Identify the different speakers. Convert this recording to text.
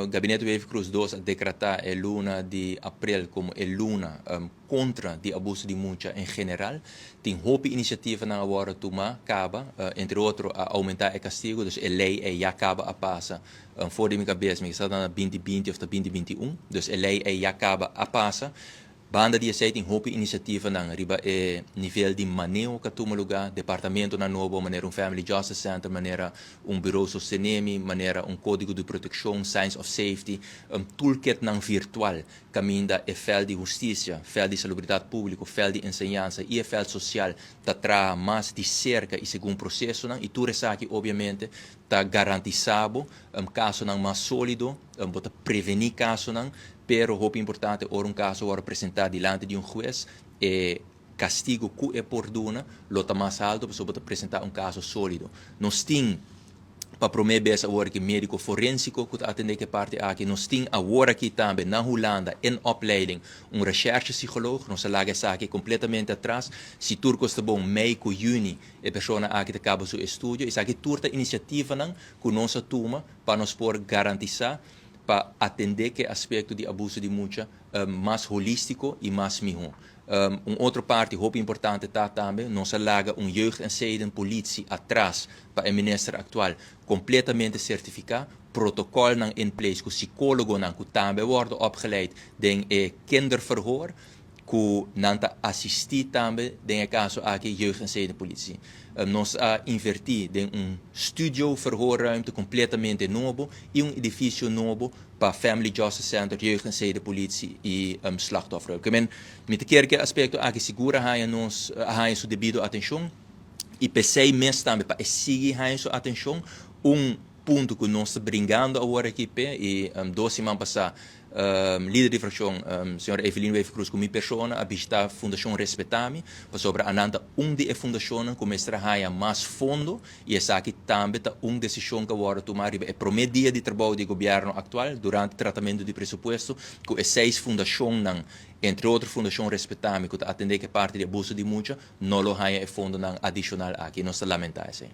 Speaker 1: Gabinete Wave Cruz 2 a decretar el luna de abril como el luna contra de abuso de mucha em geral. Tem hoop iniciatieven na agora tomar acaba, entre outros a aumentar o castigo, dus a lei já acaba a passa voor de minha cabeça, que está na 2020 of 2021, dus a lei já acaba a passa. Banda die zei tem hoop iniciatieven na riba nível de manejo que toma lugar, departamento na novo, maneira family justice center, maneira bureau sostenemi, maneira código de proteção, signs of safety, toolkit na virtual, caminho da fel de justiça, fel de salubridade pública, fel de enseñança e fel social, tá tra mais de cerca e segundo processo na e tudo isso aqui obviamente tá garantizado caso não mais sólido, bota prevenir caso não. Pero hoop importante or caso wordt apresentado diante de juez e castigo que é por duna lota mais alto para apresentar caso sólido. Nós temos para promover essa hora que médico forensico que atende que parte aqui nós temos agora aqui também na Holanda em opleiding research psicólogo nós laga essa aqui completamente atrás se turco está bom mei com juni a pessoa aqui que acaba seu estudo isso aqui turta iniciativa não que nós toma para nos por garantizar para atender que aspecto de abuso de mucha mais holístico e mais melhor. Outra parte, muito importante, está também, nós laga jeugd- en zedenpolitie atrás para o ministro atual, completamente certificado, protocolo in place, com psicólogo que também worden opgeleid, den kinderverhoor, que nanta assistir também, den caso aqui, jeugd- en zedenpolitie. Nós invertir em studio verhoorruimte completamente novo e edifício novo para Family Justice Center, jeugd- en zedenpolitie e slachtoffer. Met que aspecto aqui segura nós sua devido atenção e pensei mesmo também para seguir sua atenção ponto que nós estamos brincando agora aqui e 2 semanas passadas líder de fração, senhora Evelyn Wave Cruz, com minha pessoa, a visitar a Fundação Respetami, para sobre ananda de fundação começar a mais fundo e essa aqui também está decisão que agora tomar é o primeiro dia de trabalho do governo atual durante o tratamento de pressuposto com as 6 fundações entre outras fundação Respetami que atender que parte de abuso de mucha não lo há fundo adicional aqui nós lamentamos.